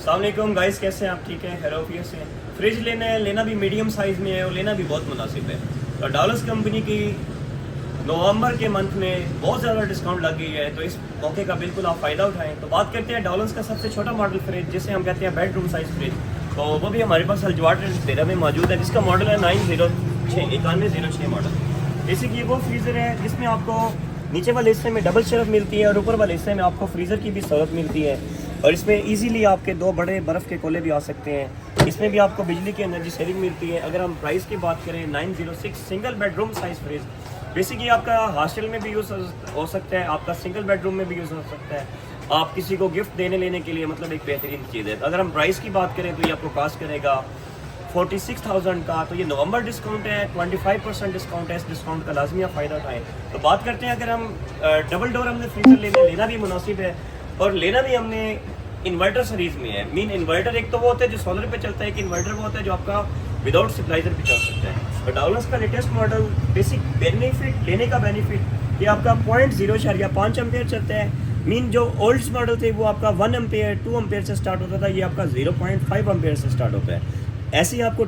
अस्सलाम गाइस, कैसे हैं आप? ठीक है, हेरोफियर से फ्रिज लेना है, लेना भी मीडियम साइज़ में है और लेना भी बहुत मुनासिब है। तो डॉलर्स कंपनी की नवंबर के मंथ में बहुत ज़्यादा डिस्काउंट लग गई है, तो इस मौके का बिल्कुल आप फ़ायदा उठाएं। तो बात करते हैं डॉलर्स का सबसे छोटा मॉडल फ्रिज, जिसे हम कहते हैं बेडरूम साइज़ फ्रिज। तो वो भी हमारे पास अल्जवाट 13 में मौजूद है, जिसका मॉडल है 9106 मॉडल। बेसिकली वो फ्रीज़र है जिसमें आपको नीचे वाले हिस्से में डबल शेल्फ मिलती है और ऊपर वाले हिस्से में आपको फ्रीज़र की भी सहूलत मिलती है। और इसमें इजीली आपके दो बड़े बर्फ़ के कोले भी आ सकते हैं। इसमें भी आपको बिजली की एनर्जी सेविंग मिलती है। अगर हम प्राइस की बात करें, 906 single bedroom size fridge, basically आपका हॉस्टल में भी यूज़ हो सकता है, आपका सिंगल बेडरूम में भी यूज़ हो सकता है। आप किसी को गिफ्ट देने लेने के लिए मतलब एक बेहतरीन चीज़ है। अगर हम प्राइस की बात करें तो ये आपको कास्ट करेगा 46,000 का। तो ये नवंबर डिस्काउंट है, 25% डिस्काउंट है। इस डिस्काउंट का लाजमी आप फ़ायदा उठाएं। तो बात करते हैं, अगर हम डबल डोर हमने फ्रीजर लेना भी मुनासिब है और लेना भी हमने इन्वर्टर सीरीज़ में है। मीन इन्वर्टर एक तो वो होता है जो सोलर पे चलता है, एक इन्वर्टर वो होता है जो आपका विदाउट स्टेबलाइजर पे चल सकता है। तो डॉलर्स का लेटेस्ट मॉडल बेसिक बेनिफिट लेने का बेनिफिट ये आपका 0.05 एम्पेयर चलता है। मीन जो ओल्ड मॉडल थे वो आपका 1 एम्पेयर 2 एम्पेयर से स्टार्ट होता था, ये आपका 0.5 एम्पेयर से स्टार्ट होता है। ऐसे ही आपको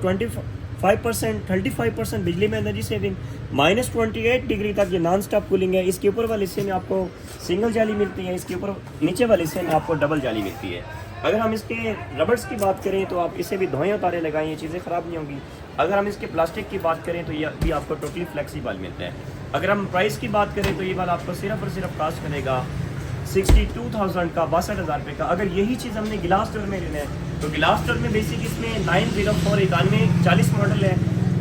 35% बिजली में एनर्जी सेविंग, -28 डिग्री तक ये नॉन स्टॉप कूलिंग है। इसके ऊपर वाले हिस्से में आपको सिंगल जाली मिलती है, इसके ऊपर नीचे वाले हिस्से में आपको डबल जाली मिलती है। अगर हम इसके रबर्स की बात करें तो आप इसे भी धोएं उतारे लगाएं, ये चीज़ें ख़राब नहीं होंगी। अगर हम इसके प्लास्टिक की बात करें तो ये भी आपको टोटली फ्लेक्सिबल मिलता है। अगर हम प्राइस की बात करें तो ये वाला आपको सिर्फ और सिर्फ कास्ट करेगा 62,000 का, 62,000 रुपये का। अगर यही चीज़ हमने गिलास डोर में लेना है तो गिलास डोर में बेसिक इसमें 904 9140 मॉडल है।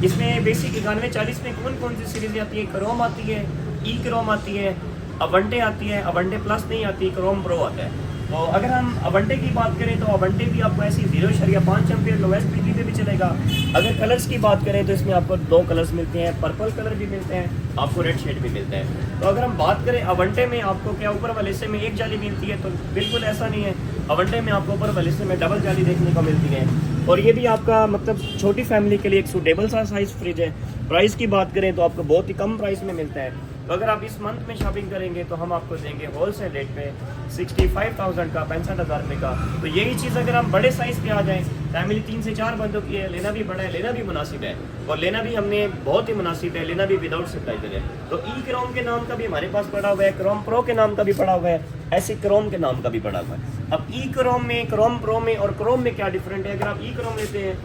इसमें बेसिक 9140 में कौन कौन सी सीरीज़ आती है? क्रोम आती है, ई क्रोम आती है, अबंटे आती है, अबंटे प्लस नहीं आती, क्रोम प्रो आता है। तो अगर हम अबंटे की बात करें तो अबंटे भी आपको ऐसी 0.5 एम्पेयर लोवेस्ट बिजली पे भी चलेगा। अगर कलर्स की बात करें तो इसमें आपको 2 कलर्स मिलते हैं, पर्पल कलर भी मिलते हैं, आपको रेड शेड भी मिलता है। तो अगर हम बात करें अबंटे में आपको क्या ऊपर वाले हिस्से में एक जाली मिलती है, तो बिल्कुल ऐसा नहीं है। अबंटे में आपको ऊपर वाले हिस्से में डबल जाली देखने को मिलती है। और ये भी आपका मतलब छोटी फैमिली के लिए एक सूटेबल सा साइज़ फ्रिज है। प्राइस की बात करें तो आपको बहुत ही कम प्राइस में मिलता है। तो अगर आप इस मंथ में शॉपिंग करेंगे तो हम आपको देंगे होलसेल रेट पे 65,000 का, 65,000 रुपये का। तो यही चीज़ अगर हम बड़े साइज़ पे आ जाएं, फैमिली 3 से 4 बंदों की है, लेना भी बड़ा है, लेना भी मुनासिब है और लेना भी हमने बहुत ही मुनासिब है, लेना भी विदाउट स्टेबलाइजर है। तो ई क्रोम के नाम का भी हमारे पास पड़ा हुआ है, क्रोम प्रो के नाम का भी पड़ा हुआ है, ऐसे क्रोम के नाम का भी पड़ा हुआ है। अब ई क्रोम में, क्रोम प्रो में और क्रोम में क्या डिफरेंट है? अगर आप ई क्रोम लेते हैं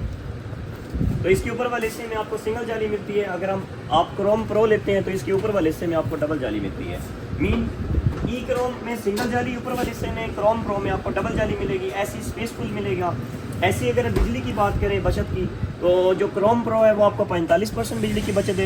तो इसके ऊपर वाले हिस्से में आपको सिंगल जाली मिलती है। अगर आप क्रोम प्रो लेते हैं तो इसके ऊपर वाले हिस्से में आपको डबल जाली मिलती है। मीन ई क्रोम में सिंगल जाली ऊपर वाले हिस्से में, क्रोम प्रो में आपको डबल जाली मिलेगी, ऐसी स्पेसफुल मिलेगा। ऐसी अगर बिजली की बात करें बचत की, तो जो क्रोम प्रो है वो आपको 45% बिजली की बचत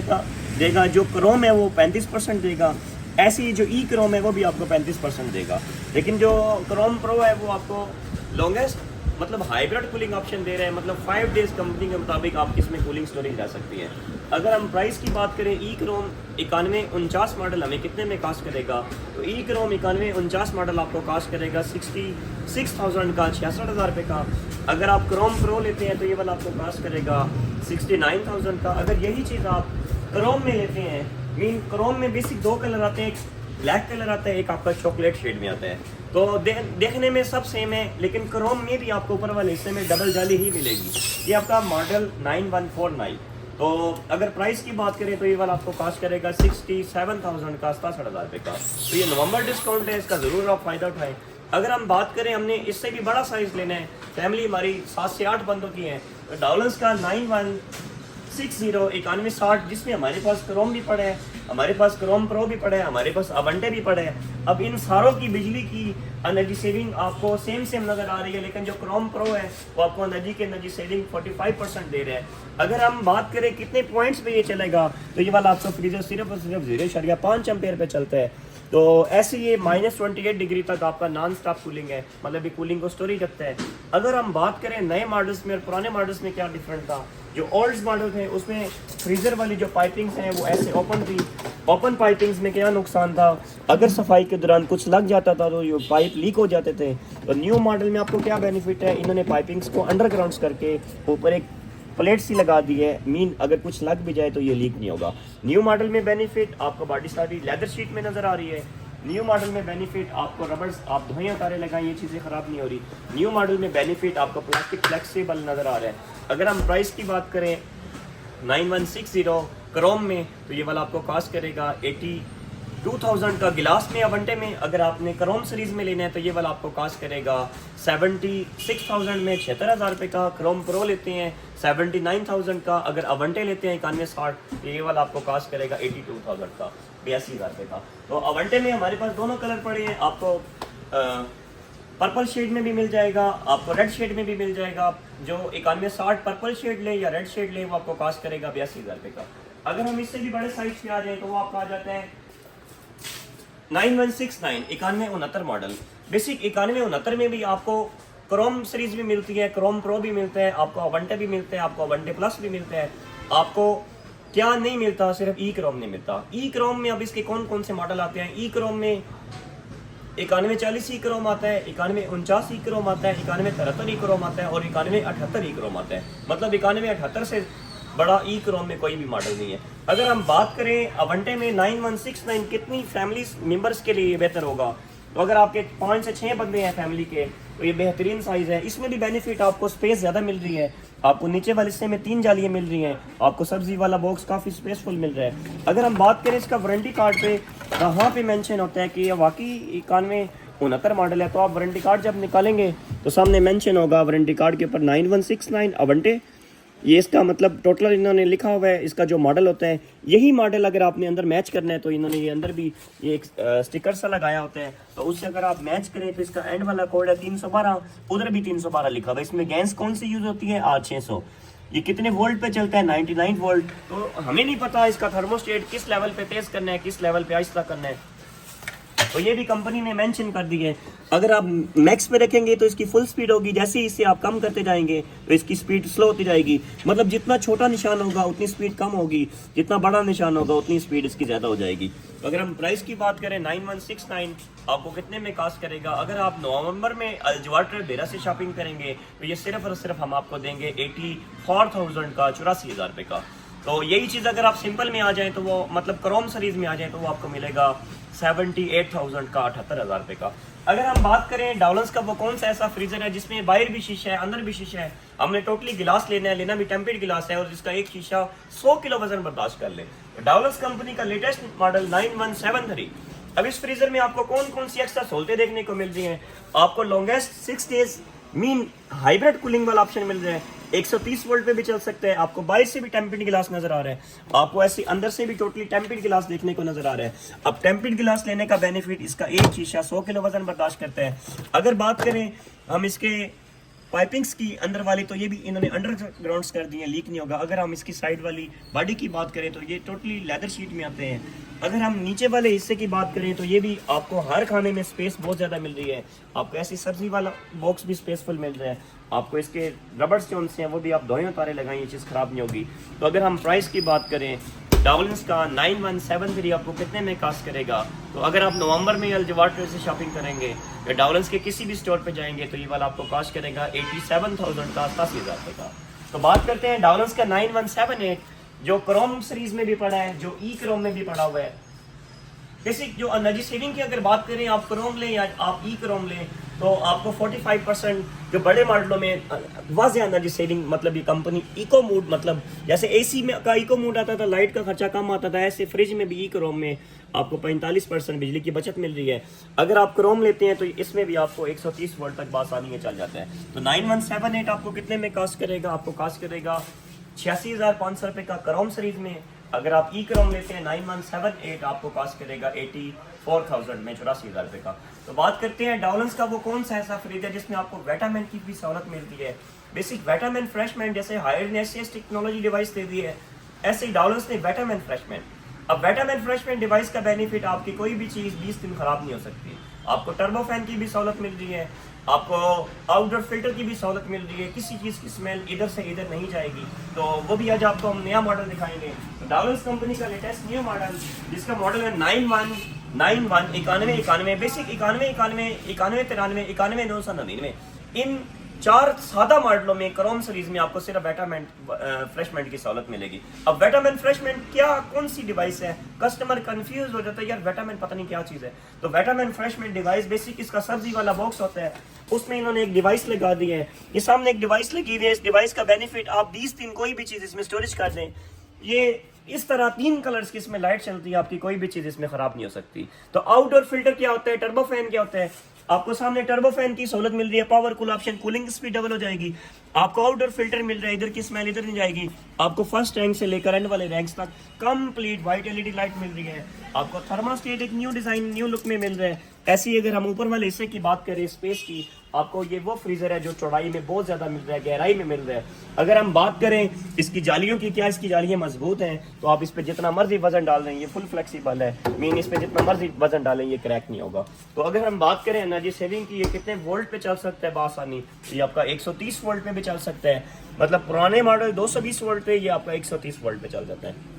देगा, जो क्रोम है वो 35% देगा। ऐसी जो ई क्रोम है वो भी आपको 35% देगा। लेकिन जो क्रोम प्रो है वो आपको लॉन्गेस्ट मतलब हाइब्रिड कूलिंग ऑप्शन दे रहे हैं, मतलब 5 डेज कंपनी के मुताबिक आपकी इसमें कूलिंग स्टोरेज रह सकती है। अगर हम प्राइस की बात करें, ई क्रोम 9149 मॉडल हमें कितने में कास्ट करेगा? तो ई क्रोम 9149 मॉडल आपको कास्ट करेगा 66,000 का, 66,000 रुपये का। अगर आप क्रोम प्रो लेते हैं तो ये वाला आपको कास्ट करेगा 69,000 का। अगर यही चीज़ आप क्रोम में लेते हैं, मीन क्रोम में बेसिक 2 कलर आते हैं, एक ब्लैक कलर आता है, एक आपका चॉकलेट शेड में आता है। तो देखने में सब सेम है, लेकिन क्रोम में भी आपको ऊपर वाले हिस्से में डबल जाली ही मिलेगी। ये आपका मॉडल 9149। तो अगर प्राइस की बात करें तो ये वाला आपको कास्ट करेगा 67,000 का, 67,000 रुपये का। तो ये नवंबर डिस्काउंट है, इसका ज़रूर आप फ़ायदा उठाएं। अगर हम बात करें हमने इससे भी बड़ा साइज़ लेना है, फैमिली हमारी 7 से 8 बंदों की है, तो डॉलर्स का 9160 जिसमें हमारे पास क्रोम भी पड़ा है, हमारे पास क्रोम प्रो भी पड़ा है, हमारे पास अबंटे भी पड़े हैं। अब इन सारों की बिजली की एनर्जी सेविंग आपको सेम नज़र आ रही है, लेकिन जो क्रोम प्रो है वो आपको एनर्जी सेविंग 45% दे रहा है। अगर हम बात करें कितने पॉइंट्स पे ये चलेगा, तो ये वाला आपका फ्रीजर सिर्फ और सिर्फ 0.5 एम्पेयर पे चलता है। तो ऐसे ये -28 डिग्री तक आपका नॉन स्टॉप कूलिंग है, मतलब ये कूलिंग को स्टोरेज रखता है। अगर हम बात करें नए मॉडल्स में और पुराने मॉडल्स में क्या डिफरेंट था, जो ओल्ड मॉडल थे उसमें फ्रीज़र वाली जो पाइपिंग्स हैं वो ऐसे ओपन थी। ओपन पाइपिंग्स में क्या नुकसान था? अगर सफाई के दौरान कुछ लग जाता था तो ये पाइप लीक हो जाते थे। तो न्यू मॉडल में आपको क्या बेनिफिट है? इन्होंने पाइपिंग्स को अंडरग्राउंड करके ऊपर एक प्लेट सी लगा दी है, मीन अगर कुछ लग भी जाए तो ये लीक नहीं होगा। न्यू मॉडल में बेनिफिट आपको बॉडी सारी लेदर शीट में नज़र आ रही है। न्यू मॉडल में बेनिफिट आपको रबर्स, आप धोए उतारे लगाएं, ये चीज़ें ख़राब नहीं हो रही। न्यू मॉडल में बेनिफिट आपको प्लास्टिक फ्लेक्सिबल नज़र आ रहा है। अगर हम प्राइस की बात करें 9160 क्रोम में, तो ये वाला आपको कॉस्ट करेगा 82,000 का। गिलास में अवंटे में अगर आपने क्रोम सीरीज़ में लेना है तो ये वाला आपको कॉस्ट करेगा 76,000 में, 76,000 रुपये का। क्रोम प्रो लेते हैं 79,000 का। अगर अवंटे लेते हैं 9160 तो ये वाला आपको कॉस्ट करेगा 82,000 का, 82,000 रुपये का। तो अवंटे में हमारे पास दोनों कलर पड़े हैं, आपको पर्पल शेड में भी मिल जाएगा, आपको रेड शेड में भी मिल जाएगा। जो 9160 पर्पल शेड ले या रेड शेड ले वो आपको कॉस्ट करेगा 82,000 रुपये का। अगर हम इससे भी बड़े साइज पे आ जाए तो वो आपका आ जाता है 9169 9169 मॉडल। बेसिक 9169 में भी आपको क्रोम सीरीज भी मिलती है, क्रोम प्रो भी मिलते हैं, आपको अवंटे भी मिलते हैं, आपको अवंटे प्लस भी मिलते हैं। आपको क्या नहीं मिलता, सिर्फ ई क्रोम नहीं मिलता। ई क्रोम में अब इसके कौन कौन से मॉडल आते हैं? ई क्रोम में 9140 ई क्रोम आता है, 9149 ई क्रोम आता है, 9173 ई क्रोम आता है और 9178 ई क्रोम आता है। मतलब 9178 से बड़ा ई क्रोम में कोई भी मॉडल नहीं है। अगर हम बात करें अवंटे में 9169 कितनी फैमिली मेंबर्स के लिए बेहतर होगा, तो अगर आपके 5 से 6 बंदे हैं फैमिली के तो ये बेहतरीन साइज़ है। इसमें भी बेनिफिट आपको स्पेस ज़्यादा मिल रही है, आपको नीचे वाले हिस्से में 3 जालियाँ मिल रही हैं, आपको सब्जी वाला बॉक्स काफ़ी स्पेसफुल मिल रहा है। अगर हम बात करें इसका वारंटी कार्ड पे, वहाँ पे मेंशन होता है कि ये वाकई 9169 मॉडल है, तो आप वारंटी कार्ड जब निकालेंगे तो सामने मेंशन होगा वारंटी कार्ड के ऊपर 9169 अवंटे। ये इसका मतलब टोटल इन्होंने लिखा हुआ है, इसका जो मॉडल होता है यही मॉडल अगर आपने अंदर मैच करना है तो इन्होंने ये अंदर भी ये एक स्टिकर सा लगाया होता है, तो उससे अगर आप मैच करें तो इसका एंड वाला कोड है 312, उधर भी 312 लिखा हुआ है। इसमें गैस कौन सी यूज़ होती है? R600। ये कितने वोल्ट पे चलता है? 99 वोल्ट। तो हमें नहीं पता इसका थर्मोस्टेट किस लेवल पे तेज़ करना है, किस लेवल पे आहिस्ता करना है, तो ये भी कंपनी ने मेंशन कर दी है। अगर आप मैक्स पे रखेंगे तो इसकी फुल स्पीड होगी, जैसे ही इसे आप कम करते जाएंगे तो इसकी स्पीड स्लो होती जाएगी। मतलब जितना छोटा निशान होगा उतनी स्पीड कम होगी, जितना बड़ा निशान होगा उतनी स्पीड इसकी ज़्यादा हो जाएगी। तो अगर हम प्राइस की बात करें 9169 आपको कितने में कास्ट करेगा? अगर आप नवंबर में अल्जवाटर बेरा से शॉपिंग करेंगे तो ये सिर्फ और सिर्फ हम आपको देंगे 84,000 का, 84,000 रुपये का। तो यही चीज़ अगर आप सिंपल में आ जाएँ तो वो मतलब क्रोम सीरीज में आ जाए तो वो आपको मिलेगा 78,000 का, 78,000 रुपये का। अगर हम बात करें डाउलन्स का, वो कौन सा ऐसा फ्रीजर है जिसमें बाहर भी शीशा है अंदर भी शीशा है, हमने टोटली गिलास लेना भी टेम्पर्ड गिलास है और जिसका एक शीशा 100 किलो वजन बर्दाश्त कर ले। डाउलन्स कंपनी का लेटेस्ट मॉडल 9173। अब इस फ्रीजर में आपको कौन कौन सी एक्स्ट्रा सहूलतें देखने को मिल रही हैं? आपको longest 6 days mean hybrid cooling वाला ऑप्शन मिल रहा है, 130 वोल्ट पे भी चल सकता है। आपको बाहर से भी टेम्पर्ड गिलास नजर आ रहा है, आपको ऐसे अंदर से भी टोटली टेम्पर्ड गिलास देखने को नजर आ रहा है। अब टेम्पर्ड गिलास लेने का बेनिफिट, इसका एक शीशा 100 किलो वजन बर्दाश्त करता है। अगर बात करें हम इसके पाइपिंग्स की अंदर वाली, तो ये भी इन्होंने अंडरग्राउंड्स कर दिए हैं, लीक नहीं होगा। अगर हम इसकी साइड वाली बॉडी की बात करें तो ये टोटली लेदर शीट में आते हैं। अगर हम नीचे वाले हिस्से की बात करें तो ये भी आपको हर खाने में स्पेस बहुत ज़्यादा मिल रही है। आपको ऐसी सब्जी वाला बॉक्स भी स्पेसफुल मिल रहा है। आपको इसके रबर्स जो उनसे हैं वो भी आप धोए उतारे लगाएं, ये चीज़ ख़राब नहीं होगी। तो अगर हम प्राइस की बात करें डाउलेंस का 9173 आपको कितने में कास्ट करेगा? तो अगर आप नवंबर में अल्जवाटर से शॉपिंग करेंगे या डाउलेंस के किसी भी स्टोर पे जाएंगे तो ये वाला आपको कास्ट करेगा 87,000 का, 87,000 रुपये का। तो बात करते हैं डाउलेंस का 9178 जो क्रोम सीरीज में भी पड़ा है, जो ई क्रोम में भी पड़ा हुआ है। बेसिक जो एनर्जी सेविंग की अगर बात करें, आप क्रोम लें या आप ई क्रोम लें तो आपको 45% जो बड़े मॉडलों में वाज़ेह एनर्जी सेविंग, मतलब ये कंपनी इको मूड, मतलब जैसे एसी में का इको मूड आता था, लाइट का खर्चा कम आता था, ऐसे फ्रिज में भी ई क्रोम में आपको 45% बिजली की बचत मिल रही है। अगर आप क्रोम लेते हैं तो इसमें भी आपको 130 वोल्ट तक बासानी में चल जाता है। तो 9178 आपको कितने में कास्ट करेगा? आपको कास्ट करेगा 86,500 रुपये का क्रोम सीरीज में। अगर आप ई क्रोम लेते हैं 9178 आपको कास्ट करेगा 84,000 में, 84,000 रुपये का। तो बात करते हैं डाउलेंस का, वो कौन सा ऐसा फ्रीज है जिसमें आपको विटामिन की भी सहूलत मिलती है। बेसिक विटामिन फ्रेशमेंट जैसे हायर नेसेस टेक्नोलॉजी डिवाइस दे दी है, ऐसे ही डाउलेंस ने विटामिन फ्रेशमेंट। अब विटामिन फ्रेशमेंट डिवाइस का बेनिफिट, आपकी कोई भी चीज़ 20 दिन खराब नहीं हो सकती। आपको टर्बो फैन की भी सहूलत मिल रही है, आपको आउटडोर फिल्टर की भी सहूलत मिल रही है, किसी चीज़ की स्मेल इधर से इधर नहीं जाएगी। तो वो भी आज आपको हम नया मॉडल दिखाएंगे। तो डाउलेंस कंपनी का लेटेस्ट न्यू मॉडल जिसका मॉडल है 9191 91 91, बेसिक 91 91 91 93 91 999। इन 4 सादा मॉडलों में क्रोम सीरीज में आपको सिर्फ वेटामेंट फ्रेशमेंट की सहूलत मिलेगी। अब वेटामेंट फ्रेशमेंट क्या, कौन सी डिवाइस है, कस्टमर कंफ्यूज हो जाता है, यार वेटामेंट पता नहीं क्या चीज़ है। तो वेटामेंट फ्रेशमेंट डिवाइस बेसिक इसका सब्जी वाला बॉक्स होता है, उसमें इन्होंने एक डिवाइस लगा दी है। ये सामने एक डिवाइस लगी हुई है। इस डिवाइस का बेनिफिट, आप 20 दिन कोई भी चीज़ इसमें स्टोरेज कर दें, ये इस तरह 3 कलर्स की इसमें लाइट चलती है, आपकी कोई भी चीज़ इसमें ख़राब नहीं हो सकती। तो आउटडोर फिल्टर क्या होता है, टर्बो फैन क्या होता है, आपको सामने टर्बो फैन की सहूलत मिल रही है, power cool option, cooling speed double हो जाएगी। आपको आउटडोर फिल्टर मिल रहा है, इधर की स्मेल इधर नहीं जाएगी। आपको फर्स्ट रैंक से लेकर एंड वाले रैंक्स तक कंप्लीट वाइट एलईडी लाइट मिल रही है। आपको थर्मास्टेट एक न्यू डिजाइन न्यू लुक में मिल रहा है। ऐसी अगर हम ऊपर वाले हिस्से की बात करें स्पेस की, आपको ये वो फ्रीजर है जो चौड़ाई में बहुत ज्यादा मिल रहा है, गहराई में मिल रहा है। अगर हम बात करें इसकी जालियों की, क्या इसकी जालियां मजबूत हैं, तो आप इस पे जितना मर्जी वजन डाल दें, ये फुल फ्लेक्सिबल है, मीन इस पे जितना मर्जी वजन डालें ये क्रैक नहीं होगा। तो अगर हम बात करें एनर्जी सेविंग की, ये कितने वोल्ट पे चल सकता है बासानी, ये आपका 130 वोल्ट पे भी चल सकता है। मतलब पुराने मॉडल 220 वोल्ट पे, ये आपका 130 वोल्ट पे चल जाता है।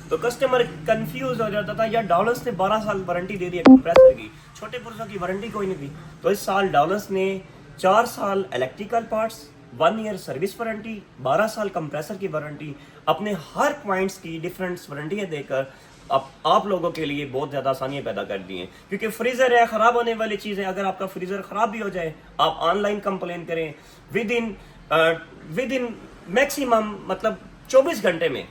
तो कस्टमर कंफ्यूज हो जाता था, यार डॉलर्स ने 12 साल वारंटी दे दी है कंप्रेसर की, छोटे पुरुषों की वारंटी कोई नहीं दी। तो इस साल डॉलर्स ने 4 साल electrical parts, 1 year service warranty, 12 साल कंप्रेसर की वारंटी, अपने हर पॉइंट्स की डिफरेंट वारंटियाँ देकर आप लोगों के लिए बहुत ज़्यादा आसानियाँ पैदा कर दी हैं। क्योंकि फ्रीज़र है, ख़राब होने वाली चीज़ है, अगर आपका फ्रीज़र ख़राब भी हो जाए, आप ऑनलाइन कंप्लेन करें, विद इन मैक्सिमम मतलब 24 घंटे में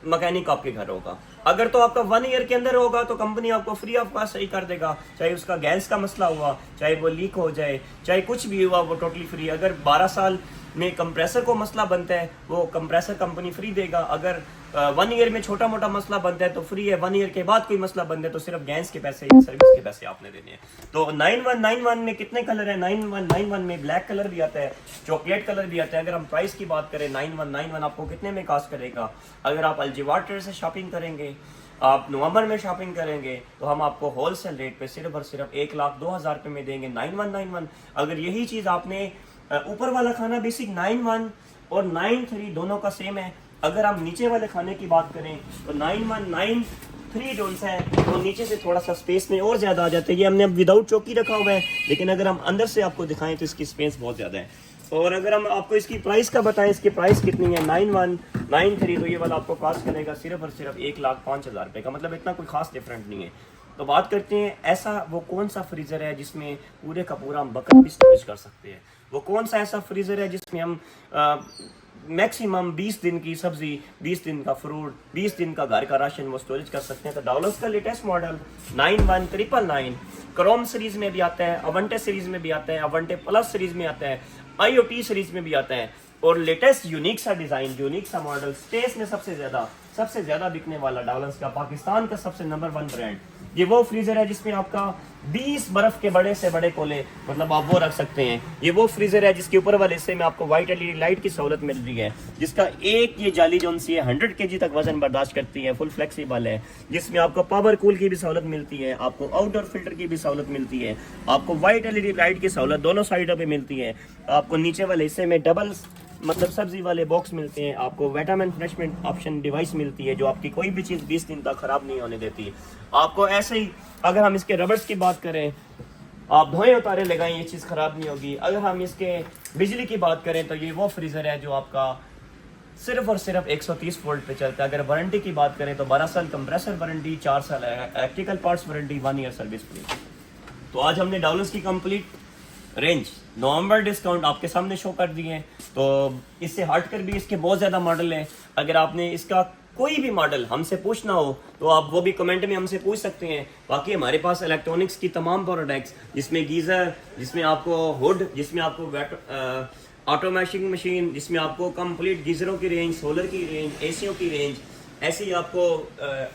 मैकेनिक आपके घर होगा। अगर तो आपका 1 ईयर के अंदर होगा तो कंपनी आपको फ्री ऑफ कॉस्ट सही कर देगा, चाहे उसका गैस का मसला हुआ, चाहे वो लीक हो जाए, चाहे कुछ भी हुआ, वो टोटली फ्री। अगर 12 साल में कंप्रेसर को मसला बनता है, वो कंप्रेसर कंपनी फ्री देगा। अगर 1 ईयर में छोटा मोटा मसला बनता है तो फ्री है, 1 ईयर के बाद कोई मसला बनता है तो सिर्फ गैस के पैसे, सर्विस के पैसे आपने देने हैं। तो 9191 में कितने कलर है, 9191 में ब्लैक कलर भी आता है, चॉकलेट कलर भी आता है। अगर हम प्राइस की बात करें, 9191 आपको कितने में कॉस्ट करेगा? अगर आप अलजीवाटर से शॉपिंग करेंगे, आप नवंबर में शॉपिंग करेंगे, तो हम आपको होलसेल रेट पे सिर्फ और सिर्फ 1,02,000 रुपये में देंगे 9191। अगर यही चीज़ आपने ऊपर वाला खाना बेसिक 91 और 93 दोनों का सेम है। अगर हम नीचे वाले खाने की बात करें तो 9193 जोन्स है, तो नीचे से थोड़ा सा स्पेस में और ज़्यादा आ जाते हैं। ये हमने अब विदाउट चौकी रखा हुआ है, लेकिन अगर हम अंदर से आपको दिखाएं तो इसकी स्पेस बहुत ज़्यादा है। और अगर हम आपको इसकी प्राइस का बताएं, इसकी प्राइस कितनी है 9193, तो ये वाला आपको कॉस्ट करेगा सिर्फ और सिर्फ 1,05,000 रुपये का। मतलब इतना कोई खास डिफरेंट नहीं है। तो बात करते हैं ऐसा वो कौन सा फ्रीज़र है जिसमें पूरे का पूरा हम बकेट भी स्टोरेज कर सकते हैं। वो कौन सा ऐसा फ्रीज़र है जिसमें हम मैक्सिमम 20 दिन की सब्जी, 20 दिन का फ्रूट, 20 दिन का घर का राशन वो स्टोरेज कर सकते हैं। तो डॉलर्स का लेटेस्ट मॉडल 9199 क्रोम सीरीज में भी आता है, अवंटे सीरीज में भी आता है, अवंटे प्लस सीरीज में आता है, IoT सीरीज में भी आता है। और लेटेस्ट यूनिक सा डिजाइन, यूनिक सा मॉडल, स्पेस में सबसे ज्यादा बिकने वाला डॉलर्स का, पाकिस्तान का सबसे नंबर 1 ब्रांड। ये वो फ्रीजर है जिसमें आपका 20 बर्फ के बड़े से बड़े कोले, मतलब आप वो रख सकते हैं। ये वो फ्रीजर है जिसके ऊपर वाले हिस्से में आपको वाइट एलईडी लाइट की सहूलत मिल रही है, जिसका एक ये जाली जो सी है 100 kg तक वजन बर्दाश्त करती है, फुल फ्लेक्सिबल है, जिसमें आपको पावर कूल की भी सहूलत मिलती है, आपको आउटडोर फिल्टर की भी सहूलत मिलती है, आपको वाइट एलईडी लाइट की सहूलत दोनों साइडों पे मिलती है, आपको नीचे वाले हिस्से में डबल मतलब सब्जी वाले बॉक्स मिलते हैं, आपको विटामिन फ्रेशमेंट ऑप्शन डिवाइस मिलती है जो आपकी कोई भी चीज़ 20 दिन तक ख़राब नहीं होने देती। आपको ऐसे ही अगर हम इसके रबर्स की बात करें, आप धोए उतारे लगाएं, ये चीज़ ख़राब नहीं होगी। अगर हम इसके बिजली की बात करें तो ये वो फ्रीज़र है जो आपका सिर्फ और सिर्फ 130 वोल्ट पे चलता है। अगर वारंटी की बात करें तो 12 साल कंप्रेसर वारंटी, 4 साल electrical parts warranty, 1 year service free. तो आज हमने डॉलर्स की कंप्लीट रेंज नवंबर डिस्काउंट आपके सामने शो कर दिए हैं। तो इससे हटकर भी इसके बहुत ज़्यादा मॉडल हैं। अगर आपने इसका कोई भी मॉडल हमसे पूछना हो तो आप वो भी कमेंट में हमसे पूछ सकते हैं। बाकी हमारे पास इलेक्ट्रॉनिक्स की तमाम प्रोडक्ट्स, जिसमें गीज़र, जिसमें आपको हुड, जिसमें आपको ऑटोमेटिक मशीन, जिसमें आपको कंप्लीट गीज़रों की रेंज, सोलर की रेंज, एसीओ की रेंज, ऐसे ही आपको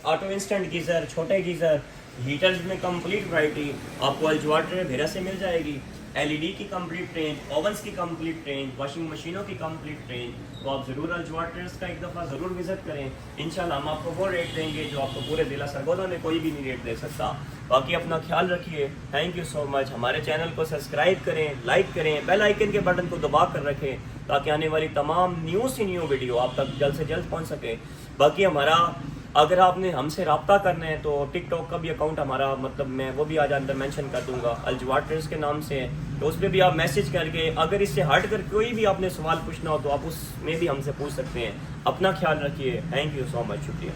ऑटो इंस्टेंट गीज़र, छोटे गीज़र, हीटर्स में कंप्लीट वैरायटी आपको अल्जवाटर भेरा से मिल जाएगी। LED की कंप्लीट रेंज, ओवंस की कंप्लीट रेंज, वॉशिंग मशीनों की कंप्लीट रेंज। तो आप ज़रूर अल्जवाटर्स का एक दफ़ा ज़रूर विज़िट करें। इंशाल्लाह हम आपको वो रेट देंगे जो आपको पूरे ज़िला सरगोदा में कोई भी नहीं रेट दे सकता। बाकी अपना ख्याल रखिए। Thank you so much. हमारे चैनल को सब्सक्राइब करें, लाइक करें, बेल आइकन के बटन को दबा कर रखें ताकि आने वाली तमाम न्यू वीडियो आप तक जल्द से जल्द पहुँच सके। बाकी हमारा अगर आपने हमसे रब्ता करना है तो टिकटॉक का भी अकाउंट हमारा, मतलब मैं वो भी आज अंदर मेंशन कर दूंगा, अलजवार ट्रेडर्स के नाम से है, तो उस पर भी आप मैसेज करके अगर इससे हट कर कोई भी आपने सवाल पूछना हो तो आप उसमें भी हमसे पूछ सकते हैं। अपना ख्याल रखिए। थैंक यू सो मच, शुक्रिया।